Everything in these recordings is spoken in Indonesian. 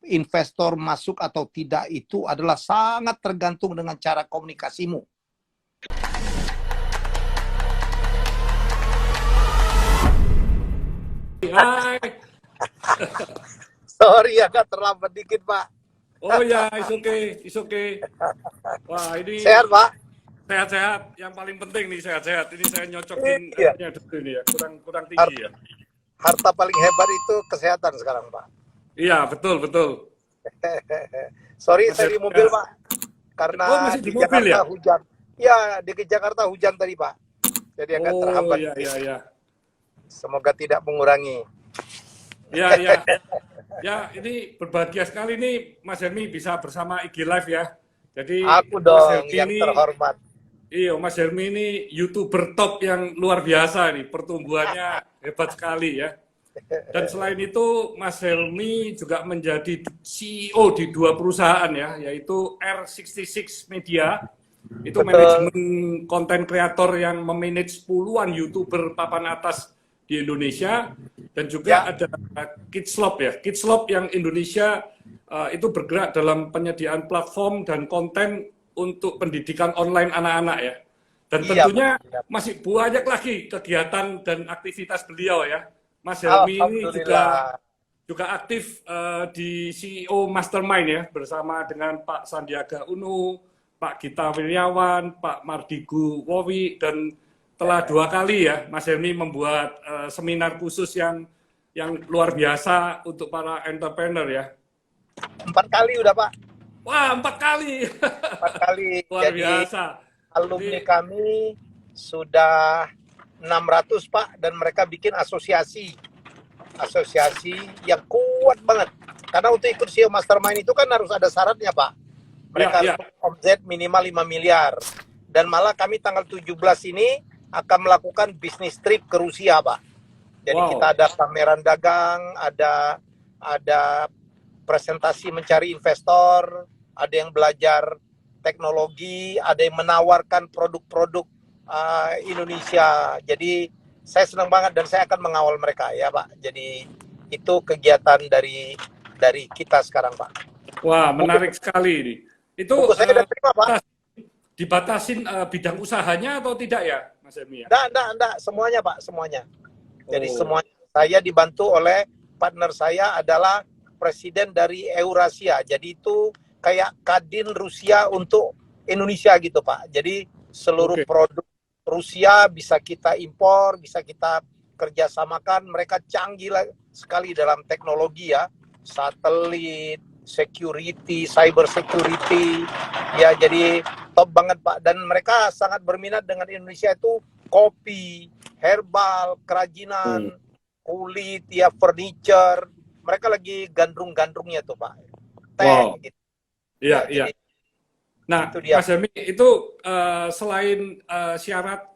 investor masuk atau tidak itu adalah sangat tergantung dengan cara komunikasimu. Hai. Sorry agak terlambat dikit, Pak. Oh ya, it's okay. Wah, ini Sehat, Pak? sehat-sehat. Yang paling penting nih sehat-sehat. Ini saya nyocokin Iya. dulu ini ya, kurang tinggi ya. Harta paling hebat itu kesehatan sekarang, Pak. Iya, betul. Sorry, saya di mobil, Pak. Karena Oh, masih di mobil Jakarta ya? hujan. Ya, di Jakarta hujan tadi, Pak. Jadi agak Oh, terhambat. iya. Semoga tidak mengurangi. Ya. Ya, ini berbahagia sekali nih Mas Helmi bisa bersama IG Live ya. Jadi Aku Mas dong Helmi yang ini, terhormat. iya Mas Helmi ini YouTuber top yang luar biasa nih, pertumbuhannya hebat sekali ya. Dan selain itu Mas Helmi juga menjadi CEO di 2 perusahaan ya, yaitu R66 Media. Itu manajemen konten kreator yang memanage puluhan YouTuber papan atas di Indonesia, dan juga ada Kidslop ya. Kidslop yang Indonesia itu bergerak dalam penyediaan platform dan konten untuk pendidikan online anak-anak ya. Dan tentunya masih banyak lagi kegiatan dan aktivitas beliau ya. Mas Helmi ini juga aktif di CEO Mastermind ya, bersama dengan Pak Sandiaga Uno, Pak Gita Wirjawan, Pak Mardigu Wowi, dan telah 2 kali ya Mas Helmi membuat seminar khusus yang luar biasa untuk para entrepreneur ya. 4 kali udah, Pak. Wah, 4 kali. 4 kali. Luar Jadi, biasa. alumni kami sudah 600, Pak, dan mereka bikin asosiasi yang kuat banget. Karena untuk ikut CEO Mastermind itu kan harus ada syaratnya, Pak. Mereka harus omset minimal 5 miliar. Dan malah kami tanggal 17 ini akan melakukan bisnis trip ke Rusia, Pak. Jadi kita ada pameran dagang, ada presentasi mencari investor, ada yang belajar teknologi, ada yang menawarkan produk-produk Indonesia. Jadi saya senang banget dan saya akan mengawal mereka ya, Pak. Jadi itu kegiatan dari kita sekarang, Pak. Wah, menarik sekali ini. Itu saya udah terima, Pak. Dibatasin bidang usahanya atau tidak ya, Mas Helmi ya? Enggak, semuanya, Pak, semuanya. Jadi semuanya saya dibantu oleh partner saya adalah presiden dari Eurasia. Jadi itu kayak Kadin Rusia untuk Indonesia gitu, Pak. Jadi seluruh produk Rusia bisa kita impor, bisa kita kerjasamakan. Mereka canggih sekali dalam teknologi ya, satelit, security, cyber security, ya jadi top banget, Pak. Dan mereka sangat berminat dengan Indonesia itu kopi, herbal, kerajinan, kulit, ya furniture. Mereka lagi gandrung-gandrungnya tuh, Pak. Gitu. Iya. Nah, Mas Helmi, itu selain syarat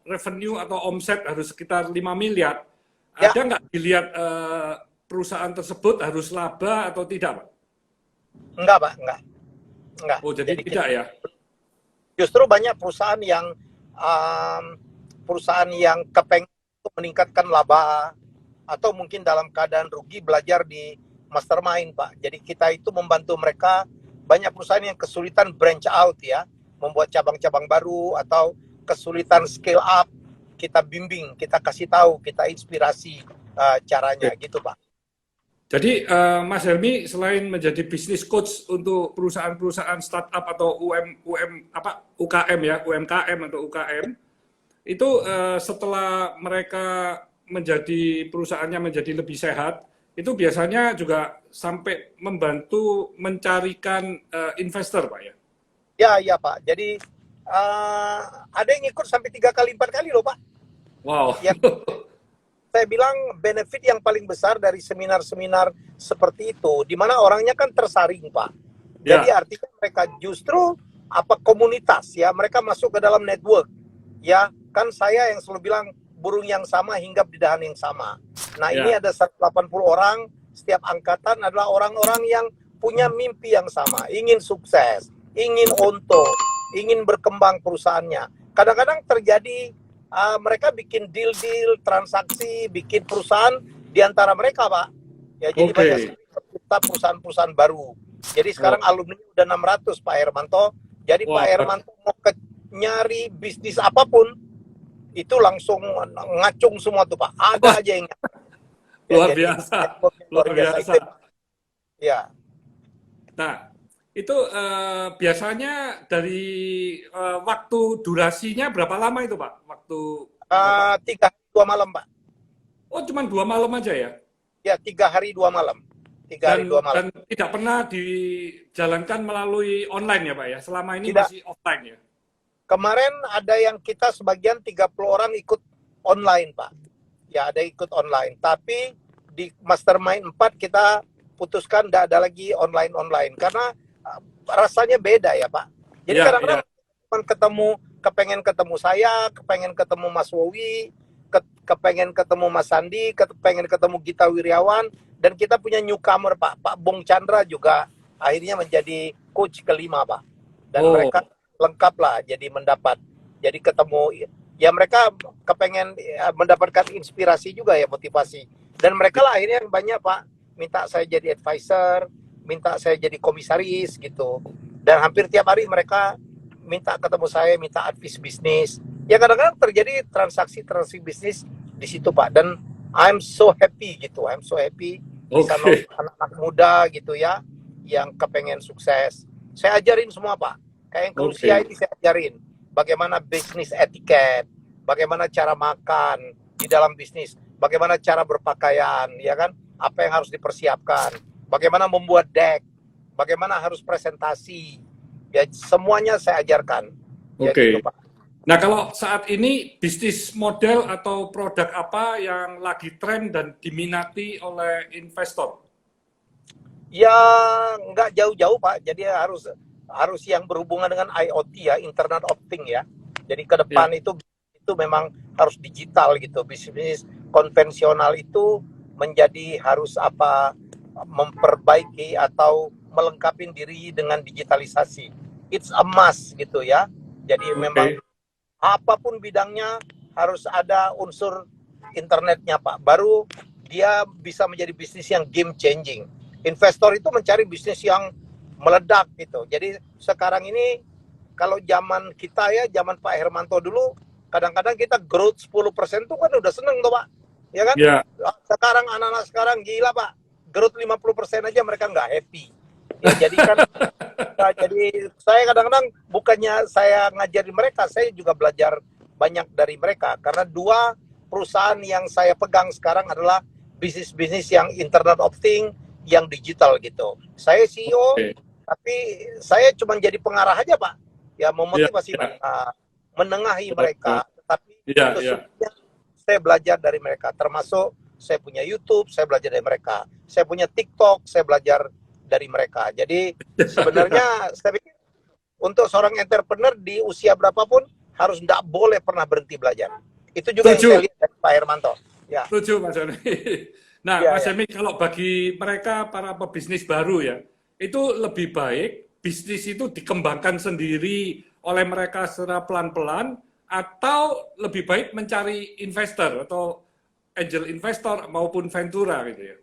revenue atau omset harus sekitar 5 miliar, ada nggak dilihat perusahaan tersebut harus laba atau tidak, Pak? Enggak, Pak, enggak. Oh, jadi tidak ya? Justru banyak perusahaan yang kepengen untuk meningkatkan laba atau mungkin dalam keadaan rugi belajar di Mastermind, Pak. Jadi kita itu membantu mereka. Banyak perusahaan yang kesulitan branch out ya, membuat cabang-cabang baru atau kesulitan scale up, kita bimbing, kita kasih tahu, kita inspirasi caranya gitu, Pak. Jadi Mas Helmi selain menjadi business coach untuk perusahaan-perusahaan startup atau UKM ya, UMKM atau UKM, itu setelah mereka menjadi perusahaannya menjadi lebih sehat, itu biasanya juga sampai membantu mencarikan investor, Pak ya? Ya Pak. Jadi ada yang ikut sampai 3 kali 4 kali loh, Pak. Wow. Ya. Saya bilang benefit yang paling besar dari seminar-seminar seperti itu, di mana orangnya kan tersaring, Pak. Jadi artinya mereka justru komunitas ya, mereka masuk ke dalam network. Ya, kan saya yang selalu bilang burung yang sama hinggap di dahan yang sama. Nah, ini ada 180 orang, setiap angkatan adalah orang-orang yang punya mimpi yang sama, ingin sukses, ingin untung, ingin berkembang perusahaannya. Kadang-kadang terjadi mereka bikin deal-deal, transaksi, bikin perusahaan di antara mereka, Pak. Ya, jadi banyak mencipta perusahaan-perusahaan baru. Jadi sekarang alumni udah 600 Pak Hermanto. Jadi Pak Wah, Hermanto mau nyari bisnis apapun itu langsung ngacung semua tuh Pak. Ada wah, aja yang luar jadi biasa, networknya luar luar biasa biasa. itu. Ya, Nah, itu biasanya dari waktu durasinya berapa lama itu, Pak? Waktu Bapak? 3 hari 2 malam Pak. Oh, cuma 2 malam aja ya? Ya 3 hari 2 malam. 3 hari 2 malam. Dan tidak pernah dijalankan melalui online ya, Pak ya? Selama ini Tidak. masih offline ya? Kemarin ada yang kita sebagian 30 orang ikut online Pak. Ya ada ikut online. Tapi di Mastermind 4 kita putuskan tidak ada lagi online karena rasanya beda ya Pak. Jadi Iya, kadang-kadang iya. kepengen ketemu saya, kepengen ketemu Mas Wowi, kepengen ketemu Mas Sandi, kepengen ketemu Gita Wirjawan, dan kita punya newcomer Pak Bung Chandra juga akhirnya menjadi coach kelima Pak. Dan Oh, mereka lengkap lah jadi mendapat, jadi ketemu ya mereka kepengen mendapatkan inspirasi juga ya, motivasi. Dan mereka lah akhirnya yang banyak Pak minta saya jadi advisor, minta saya jadi komisaris gitu. Dan hampir tiap hari mereka minta ketemu saya, minta advice bisnis. Ya kadang-kadang terjadi transaksi bisnis di situ Pak. Dan I'm so happy gitu. I'm so happy bisa oke. nonton anak-anak muda gitu ya yang kepengen sukses. Saya ajarin semua Pak. Kayak yang ke Rusia Oke. ini saya ajarin bagaimana bisnis etiket, bagaimana cara makan di dalam bisnis, bagaimana cara berpakaian, ya kan? Apa yang harus dipersiapkan, bagaimana membuat deck, bagaimana harus presentasi. Ya semuanya saya ajarkan. Ya gitu Oke. Pak. Nah, kalau saat ini bisnis model atau produk apa yang lagi tren dan diminati oleh investor? Ya nggak jauh-jauh Pak. Jadi harus yang berhubungan dengan IoT ya, Internet of Things ya. Jadi ke Ya, depan itu memang harus digital gitu. Bisnis konvensional itu menjadi harus memperbaiki atau melengkapi diri dengan digitalisasi. It's a must gitu ya. Jadi memang oke. apapun bidangnya harus ada unsur internetnya Pak. Baru dia bisa menjadi bisnis yang game changing. Investor itu mencari bisnis yang meledak gitu. Jadi sekarang ini kalau zaman kita ya, zaman Pak Hermanto dulu, kadang-kadang kita growth 10% tuh kan udah seneng tuh Pak. Ya kan? Ya, Sekarang anak-anak sekarang gila Pak. Growth 50% aja mereka nggak happy. Ya jadi kan jadi saya kadang-kadang bukannya saya ngajarin mereka, saya juga belajar banyak dari mereka. Karena dua perusahaan yang saya pegang sekarang adalah bisnis-bisnis yang Internet of Things, yang digital gitu. Saya CEO, oke. tapi saya cuma jadi pengarah aja Pak. Ya Ya, memotivasi ya. mereka, menengahi Oh, mereka. Tapi ya, ya. sesungguhnya saya belajar dari mereka. Termasuk saya punya YouTube, saya belajar dari mereka. Saya punya TikTok, saya belajar dari mereka. Jadi sebenarnya saya pikir untuk seorang entrepreneur di usia berapapun harus tidak boleh pernah berhenti belajar. Itu juga yang saya Setuju, lihat dari Pak Hermanto. Ya, setuju Mas Joni. Nah, ya, Mas ya. Joni, kalau bagi mereka para pebisnis baru ya, itu lebih baik bisnis itu dikembangkan sendiri oleh mereka secara pelan-pelan, atau lebih baik mencari investor atau angel investor maupun ventura gitu ya.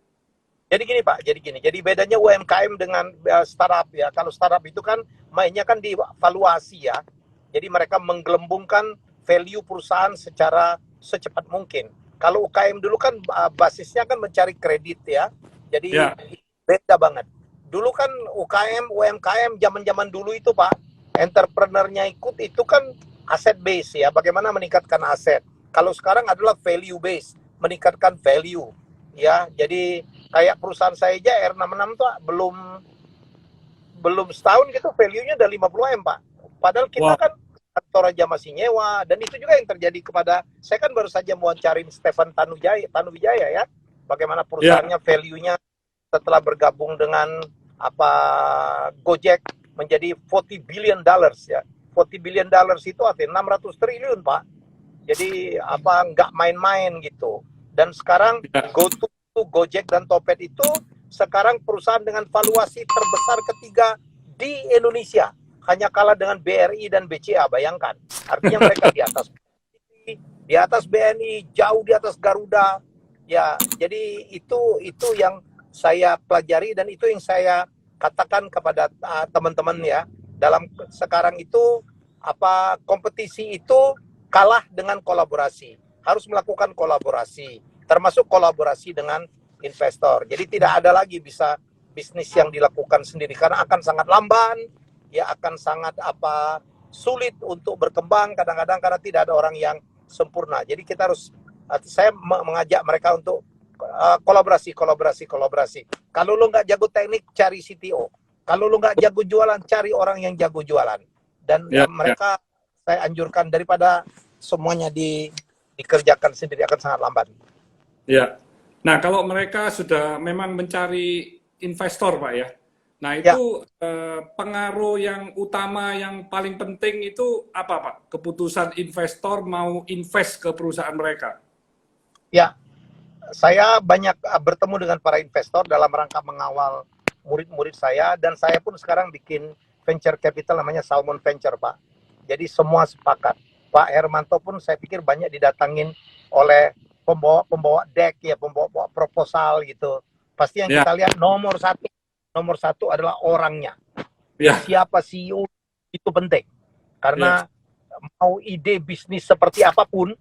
Jadi gini Pak, jadi gini. Jadi bedanya UMKM dengan startup ya. Kalau startup itu kan mainnya kan di valuasi ya. Jadi mereka menggelembungkan value perusahaan secara secepat mungkin. Kalau UKM dulu kan basisnya kan mencari kredit ya. Jadi Ya, beda banget. Dulu kan UMKM zaman-zaman dulu itu Pak, entrepreneurnya ikut itu kan aset base ya. Bagaimana meningkatkan aset. Kalau sekarang adalah value base, meningkatkan value ya. Jadi kayak perusahaan saya aja R66 tuh belum setahun gitu value-nya udah 50 M Pak. Padahal kita wah, kan kantor aja masih nyewa, dan itu juga yang terjadi kepada saya. Kan baru saja mewawancarin Stefan Tanuwijaya ya. Bagaimana ya, perusahaannya value-nya setelah bergabung dengan Gojek menjadi 40 billion dollars ya. 40 billion dollars itu artinya 600 triliun Pak. Jadi nggak main-main gitu. Dan sekarang ya. GoTo, Gojek dan Topet itu sekarang perusahaan dengan valuasi terbesar ketiga di Indonesia. Hanya kalah dengan BRI dan BCA, bayangkan. Artinya mereka di atas BNI, jauh di atas Garuda. Ya, jadi itu yang saya pelajari dan itu yang saya katakan kepada teman-teman ya. Dalam sekarang itu kompetisi itu kalah dengan kolaborasi. Harus melakukan kolaborasi, termasuk kolaborasi dengan investor. Jadi tidak ada lagi bisa bisnis yang dilakukan sendiri karena akan sangat lamban, ya akan sangat sulit untuk berkembang kadang-kadang karena tidak ada orang yang sempurna. Jadi kita harus, saya mengajak mereka untuk kolaborasi. Kalau lu nggak jago teknik, cari CTO. Kalau lu nggak jago jualan, cari orang yang jago jualan. Dan mereka saya anjurkan daripada semuanya dikerjakan sendiri akan sangat lambat. Ya. Nah, kalau mereka sudah memang mencari investor, Pak ya. Nah, itu pengaruh yang utama yang paling penting itu apa, Pak? Keputusan investor mau invest ke perusahaan mereka. Ya, saya banyak bertemu dengan para investor dalam rangka mengawal murid-murid saya, dan saya pun sekarang bikin venture capital namanya Salmon Venture, Pak. Jadi semua sepakat. Pak Hermanto pun saya pikir banyak didatangin oleh pembawa deck ya, pembawa proposal gitu. Pasti yang kita lihat nomor satu adalah orangnya. Siapa CEO itu penting. Karena mau ide bisnis seperti apapun,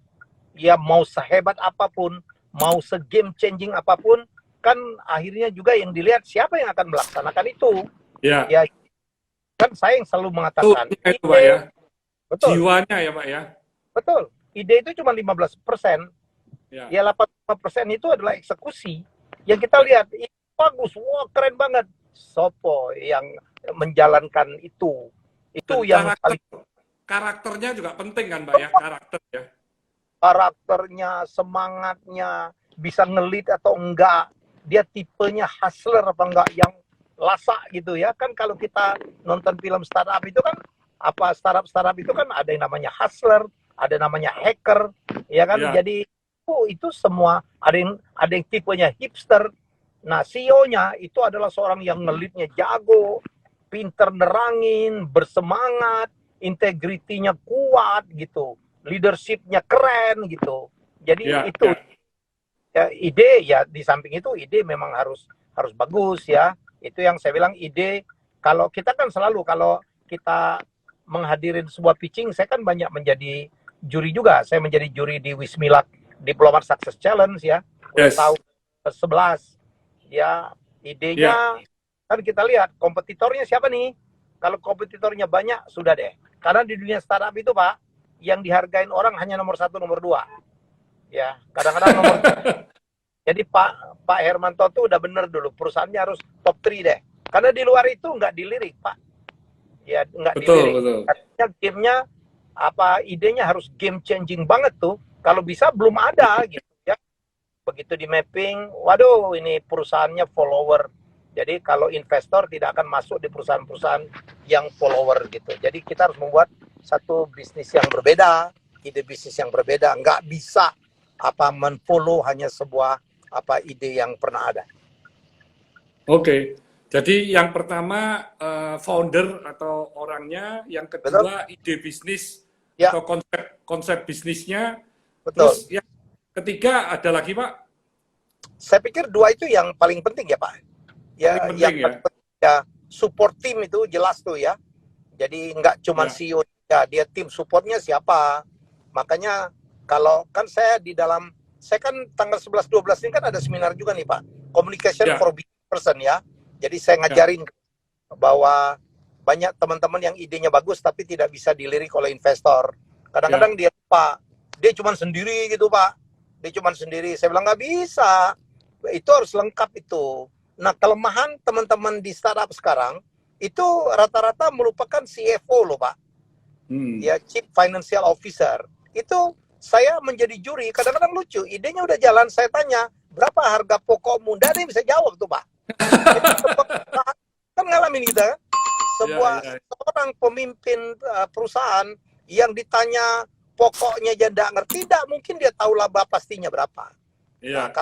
ya mau sehebat apapun, mau se-game changing apapun, kan akhirnya juga yang dilihat siapa yang akan melaksanakan itu. Ya kan saya yang selalu mengatakan itu Pak ya. Betul. Jiwanya ya Pak ya. Betul. Ide itu cuma 15%. Ya 85% itu adalah eksekusi. Yang kita lihat itu bagus, wah keren banget. Sopo yang menjalankan itu. Itu yang karakternya juga penting kan Pak ya, karakternya. Karakternya, semangatnya, bisa ngelit atau enggak, dia tipenya hustler apa enggak, yang lasak gitu ya. Kan kalau kita nonton film startup itu kan, startup itu kan ada yang namanya hustler, ada namanya hacker, ya kan. Jadi itu semua ada yang tipenya hipster. Nah, CEO-nya itu adalah seorang yang ngelitnya jago, pinter nerangin, bersemangat, integritinya kuat gitu, leadership-nya keren gitu. Jadi itu ya, ide ya, di samping itu ide memang harus bagus ya. Itu yang saya bilang, ide kalau kita kan selalu kalau kita menghadirin sebuah pitching, saya kan banyak menjadi juri juga. Saya menjadi juri di Wismilak Diplomat Success Challenge ya, tahun 11 ya. Idenya kan kita lihat kompetitornya siapa nih. Kalau kompetitornya banyak, sudah deh. Karena di dunia startup itu Pak, yang dihargain orang hanya nomor 1, nomor 2. Ya, kadang-kadang nomor Jadi Pak Hermanto tuh udah bener dulu, perusahaannya harus top 3 deh. Karena di luar itu nggak dilirik Pak. Ya, nggak dilirik. Artinya gamenya, idenya harus game changing banget tuh. Kalau bisa belum ada gitu ya. Begitu di mapping, waduh ini perusahaannya follower. Jadi kalau investor tidak akan masuk di perusahaan-perusahaan yang follower gitu. Jadi kita harus membuat satu bisnis yang berbeda, ide bisnis yang berbeda. Nggak bisa men-follow hanya sebuah ide yang pernah ada. Oke. Jadi yang pertama founder atau orangnya, yang kedua ide bisnis atau konsep bisnisnya. Betul. Terus yang ketiga ada lagi Pak? Saya pikir 2 itu yang paling penting ya Pak. Ya, ya support tim itu jelas tuh ya. Jadi nggak cuma CEO ya, dia tim supportnya siapa. Makanya kalau kan saya kan tanggal 11-12 ini kan ada seminar juga nih Pak, communication for business person ya. Jadi saya ngajarin bahwa banyak teman-teman yang idenya bagus tapi tidak bisa dilirik oleh investor. Kadang-kadang dia cuma sendiri gitu Pak. Dia cuma sendiri. Saya bilang nggak bisa. Itu harus lengkap itu. Nah, kelemahan teman-teman di startup sekarang itu rata-rata merupakan CFO loh Pak. Ya, Chief Financial Officer. Itu saya menjadi juri, kadang-kadang lucu. Idenya udah jalan, saya tanya, berapa harga pokokmu? Nggak ada yang bisa jawab tuh Pak. Kan ngalamin kita kan? Seorang pemimpin perusahaan yang ditanya pokoknya aja nggak ngerti, tidak mungkin dia tahu laba pastinya berapa. Nah,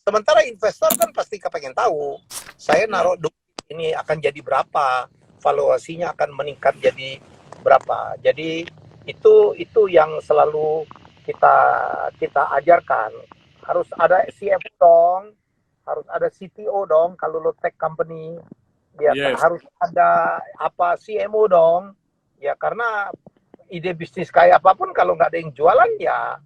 sementara investor kan pasti kepengen tahu, saya naruh duit ini akan jadi berapa, valuasinya akan meningkat jadi berapa. Jadi itu yang selalu kita ajarkan. Harus ada CFO dong, harus ada CTO dong kalau lo tech company. Ya Yes. harus ada apa CMO dong. Ya karena ide bisnis kayak apapun kalau nggak ada yang jualan ya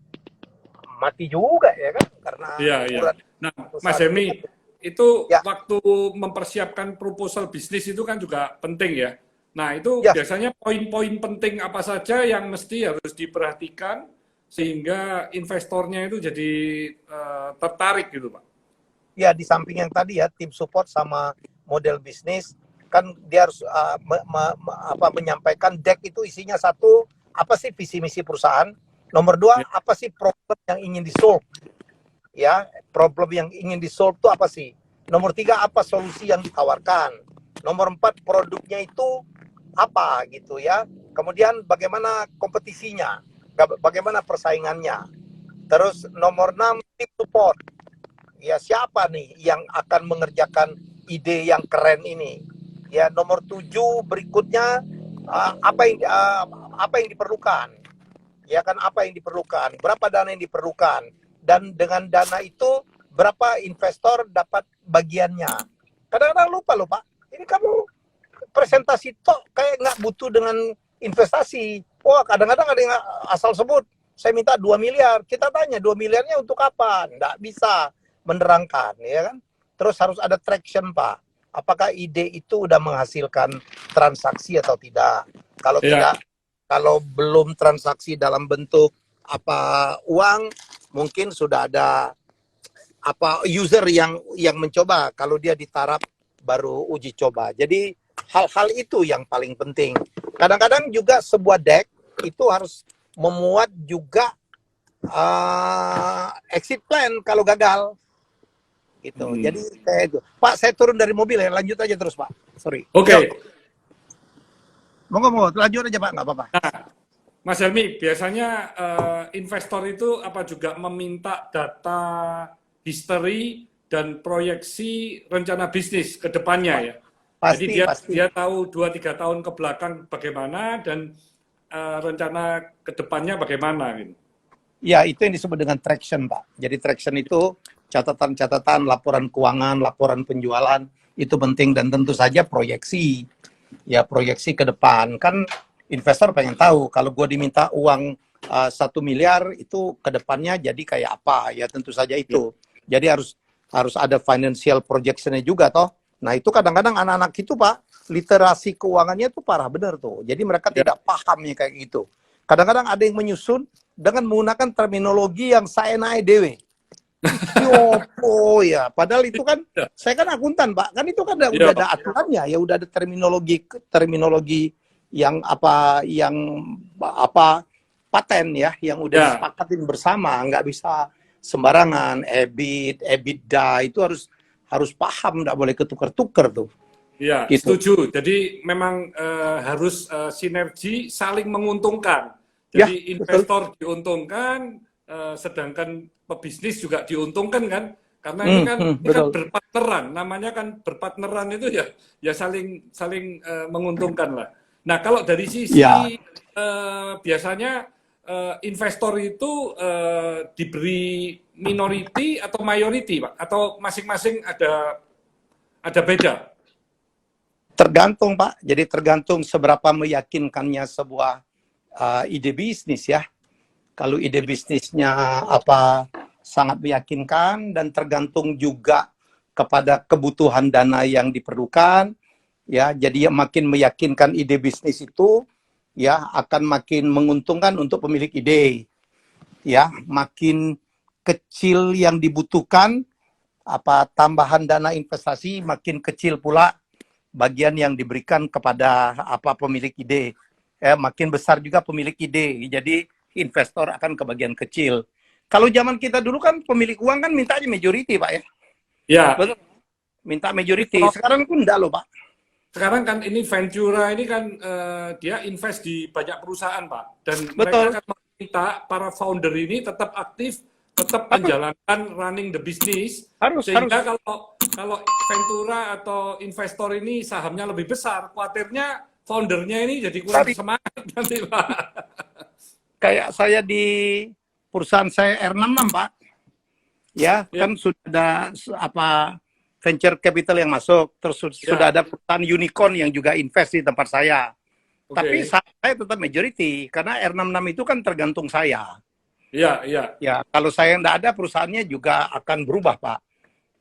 mati juga ya kan karena Iya, iya. ukuran Nah, Mas perusahaan Hemi, itu. itu Ya, waktu mempersiapkan proposal bisnis itu kan juga penting ya. Nah, itu ya, biasanya poin-poin penting apa saja yang mesti harus diperhatikan sehingga investornya itu jadi tertarik gitu, Pak. ya di samping yang tadi ya tim support sama model bisnis kan dia harus menyampaikan deck itu isinya satu apa sih visi misi perusahaan, nomor dua Ya, apa sih problem yang ingin disolve ya problem yang ingin disolve itu apa sih, nomor tiga apa solusi yang ditawarkan, nomor empat produknya itu apa gitu ya, kemudian bagaimana kompetisinya, bagaimana persaingannya, terus nomor enam tim support. Ya siapa nih yang akan mengerjakan ide yang keren ini? Ya nomor 7 berikutnya apa yang diperlukan? Ya kan apa yang diperlukan? Berapa dana yang diperlukan? Dan dengan dana itu berapa investor dapat bagiannya? Kadang-kadang lupa loh Pak. Ini kamu presentasi tok kayak nggak butuh dengan investasi. Wah kadang-kadang ada yang asal sebut saya minta 2 miliar. Kita tanya 2 miliarnya untuk apa? Nggak bisa menerangkan, ya kan? Terus harus ada traction, Pak. Apakah ide itu udah menghasilkan transaksi atau tidak? Kalau ya, tidak, kalau belum transaksi dalam bentuk apa uang, mungkin sudah ada apa user yang mencoba. Kalau dia di taraf baru uji coba. Jadi hal-hal itu yang paling penting. Kadang-kadang juga sebuah deck itu harus memuat juga exit plan kalau gagal. Gitu. Jadi kayak itu. Pak, saya turun dari mobil ya. Lanjut aja terus, Pak. Sorry. Oke. Yuk. Monggo, lanjut aja, Pak. Nggak apa-apa. Nah, Mas Helmi, biasanya investor itu apa juga meminta data history dan proyeksi rencana bisnis ke depannya ya. Jadi Pasti. dia tahu 2-3 tahun ke belakang bagaimana dan rencana ke depannya bagaimana gitu. Ya, itu yang disebut dengan traction, Pak. Jadi traction itu catatan-catatan, laporan keuangan, laporan penjualan, itu penting dan tentu saja proyeksi. Ya, proyeksi ke depan. Kan investor pengen tahu, kalau gue diminta uang 1 miliar, itu ke depannya jadi kayak apa? Ya, tentu saja itu. Jadi harus ada financial projection-nya juga, toh. Nah, itu kadang-kadang anak-anak itu, Pak, literasi keuangannya itu parah bener tuh. Jadi mereka tidak pahamnya kayak gitu. Kadang-kadang ada yang menyusun dengan menggunakan terminologi yang saya naik dewe. Yopo ya, padahal itu kan saya kan akuntan Pak, kan itu kan udah ada aturannya ya, udah ada terminologi yang apa paten ya, yang udah disepakatin bersama, nggak bisa sembarangan. EBIT, EBITDA itu harus paham, nggak boleh ketukar-tukar tuh. Ya, gitu. Setuju. Jadi memang harus sinergi, saling menguntungkan. Jadi ya, investor betul. Diuntungkan, sedangkan pebisnis juga diuntungkan kan, karena ini kan berpartneran, namanya kan berpartneran itu ya saling menguntungkan lah. Nah kalau dari sisi biasanya investor itu diberi minority atau mayority Pak, atau masing-masing ada beda? Tergantung Pak, jadi tergantung seberapa meyakinkannya sebuah ide bisnis ya. Kalau ide bisnisnya sangat meyakinkan dan tergantung juga kepada kebutuhan dana yang diperlukan ya, jadi makin meyakinkan ide bisnis itu ya akan makin menguntungkan untuk pemilik ide ya. Makin kecil yang dibutuhkan tambahan dana investasi, makin kecil pula bagian yang diberikan kepada pemilik ide ya. Makin besar juga pemilik ide, jadi investor akan ke bagian kecil. Kalau zaman kita dulu kan pemilik uang kan minta aja majority Pak ya. Ya. Betul. Minta majority. Sekarang pun enggak loh Pak. Sekarang kan ini Ventura ini kan dia invest di banyak perusahaan Pak. Dan betul. Mereka akan meminta para founder ini tetap aktif, tetap menjalankan running the business. Sehingga kalau Ventura atau investor ini sahamnya lebih besar, khawatirnya foundernya ini jadi kurang semangat nanti Pak. Kayak saya di perusahaan saya R66 Pak, ya Ya, kan sudah ada apa venture capital yang masuk, terus sudah ya, ada perusahaan unicorn yang juga invest di tempat saya. Tapi oke. saya tetap majority karena R66 itu kan tergantung saya. Ya, ya, Ya, kalau saya nggak ada perusahaannya juga akan berubah, Pak.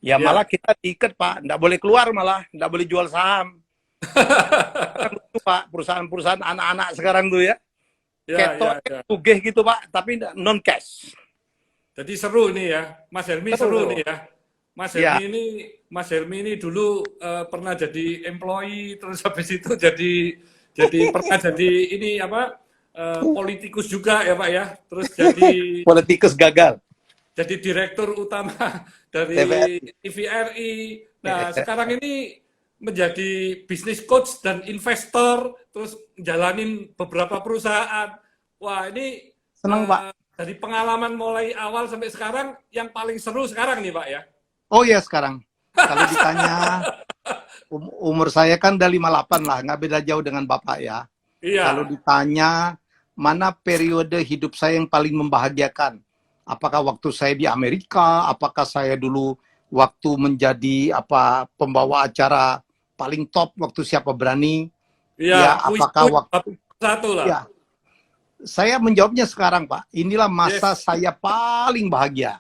Ya malah ya. kita diikat, Pak. Nggak boleh keluar malah, nggak boleh jual saham. Kan lucu, Pak, perusahaan-perusahaan anak-anak sekarang tuh ya. Ya, Ketok, ya, ya. tugeh gitu, Pak, tapi non cash. Jadi seru nih ya, Mas Helmi Seru, seru seru. nih ya. Ya, Mas Helmi ini dulu pernah jadi employee, terus habis itu jadi pernah jadi ini apa politikus juga ya Pak ya. Terus politikus gagal. jadi direktur utama TVR. dari TVRI. Nah sekarang ini menjadi bisnis coach dan investor, terus jalanin beberapa perusahaan. Wah ini Senang, Pak. dari pengalaman mulai awal sampai sekarang, yang paling seru sekarang nih Pak ya. Oh ya sekarang. Kalau ditanya umur saya kan udah 58 lah, nggak beda jauh dengan Bapak ya. Kalau Iya, ditanya mana periode hidup saya yang paling membahagiakan, apakah waktu saya di Amerika, apakah saya dulu waktu menjadi apa pembawa acara paling top waktu Siapa Berani, ya iya, kuis apakah waktu satu lah. ya saya menjawabnya sekarang Pak. Inilah masa Yes, saya paling bahagia.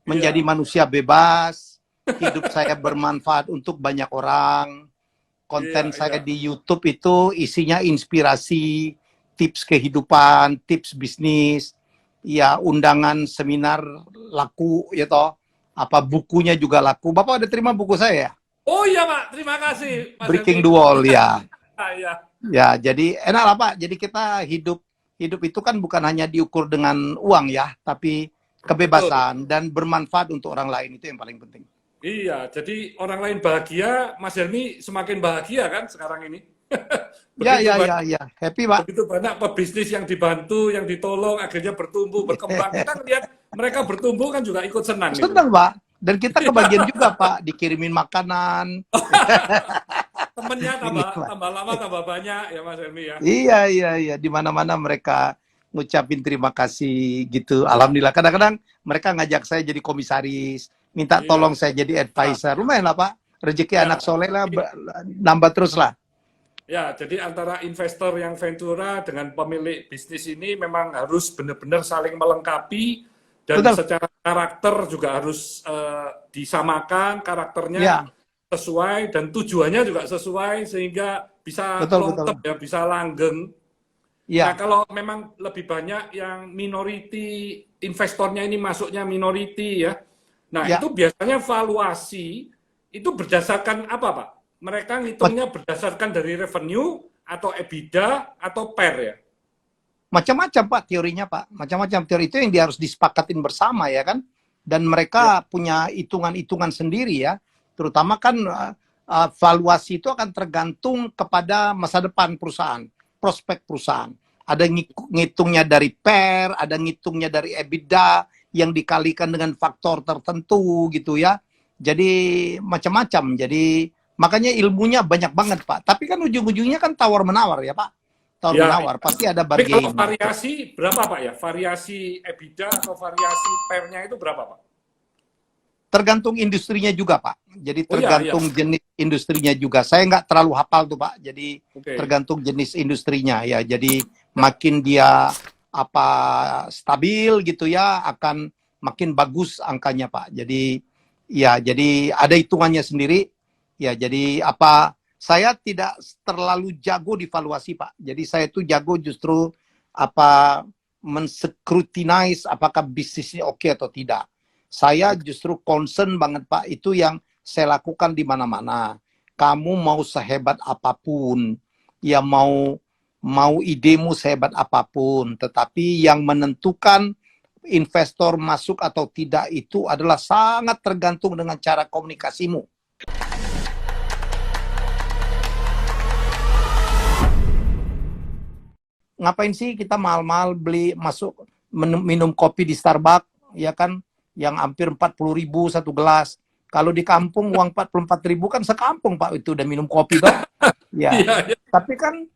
Menjadi iya, manusia bebas, hidup saya bermanfaat untuk banyak orang. iya, Konten iya, saya di YouTube itu isinya inspirasi, tips kehidupan, tips bisnis, ya undangan seminar laku ya toh. Apa bukunya juga laku. Bapak ada terima buku saya ya? oh iya Pak, terima kasih Mas Breaking Helmi. the Wall ya. Ah, iya, Ya, jadi enak lah Pak. Jadi kita hidup hidup itu kan bukan hanya diukur dengan uang ya, tapi betul. kebebasan dan bermanfaat untuk orang lain itu yang paling penting. Iya, jadi orang lain bahagia, Mas Helmi semakin bahagia kan sekarang ini. Ya, Begitu ya, banyak, ya, ya. Happy Pak. begitu banyak pebisnis yang dibantu, yang ditolong, akhirnya bertumbuh, berkembang. Kita lihat mereka bertumbuh kan juga ikut senang gitu. Senang Pak. Dan kita kebagian Iya. juga Pak, dikirimin makanan. Temennya Ini, tambah Pak. tambah lama tambah banyak ya Mas Helmi ya. Iya, iya, iya. Di mana-mana mereka ngucapin terima kasih gitu. Alhamdulillah. Kadang-kadang mereka ngajak saya jadi komisaris, minta Iya. tolong saya jadi Nah, advisor. Lumayan lah Pak. Rezeki ya, anak soleh lah, nambah terus lah. ya, jadi antara investor yang Ventura dengan pemilik bisnis ini memang harus benar-benar saling melengkapi dan Betul. secara karakter juga harus disamakan karakternya Ya, sesuai dan tujuannya juga sesuai sehingga bisa betul, long betul. term ya, bisa langgeng. Nah, Ya, kalau memang lebih banyak yang minority investornya ini masuknya minority ya. Nah, ya. itu biasanya valuasi itu berdasarkan apa, Pak? Mereka ngitungnya berdasarkan dari revenue atau EBITDA atau PER ya. Macam-macam Pak teorinya Pak. Macam-macam teori itu yang dia harus disepakatin bersama ya kan. Dan Ya, mereka punya hitungan-hitungan sendiri ya. Terutama kan valuasi itu akan tergantung kepada masa depan perusahaan, prospek perusahaan. Ada ngitungnya dari PER, ada ngitungnya dari EBITDA yang dikalikan dengan faktor tertentu gitu ya. Jadi macam-macam. Jadi makanya ilmunya banyak banget Pak. Tapi kan ujung-ujungnya kan tawar-menawar ya Pak. ya. Tawar-menawar pasti ada Tapi kalau bargain. variasi berapa, Pak ya? Variasi EBITDA atau variasi PER-nya itu berapa, Pak? Tergantung industrinya juga Pak. Jadi Oh iya, iya. tergantung jenis industrinya juga. Saya nggak terlalu hafal tuh Pak. Jadi Oke. tergantung jenis industrinya ya. Jadi makin dia apa stabil gitu ya, akan makin bagus angkanya Pak. Jadi ya, jadi ada hitungannya sendiri. Ya, jadi apa? Saya tidak terlalu jago di valuasi Pak. Jadi saya tuh jago justru apa menscrutinize apakah bisnisnya oke atau tidak. Saya justru concern banget Pak, itu yang saya lakukan di mana-mana. Kamu mau sehebat apapun, ya mau idemu sehebat apapun, tetapi yang menentukan investor masuk atau tidak itu adalah sangat tergantung dengan cara komunikasimu. Ngapain sih kita mahal-mahal beli masuk minum kopi di Starbucks, ya kan, yang hampir 40.000 satu gelas. Kalau di kampung uang 44.000 kan sekampung Pak itu udah minum kopi toh. Ya. Iya, iya. Tapi kan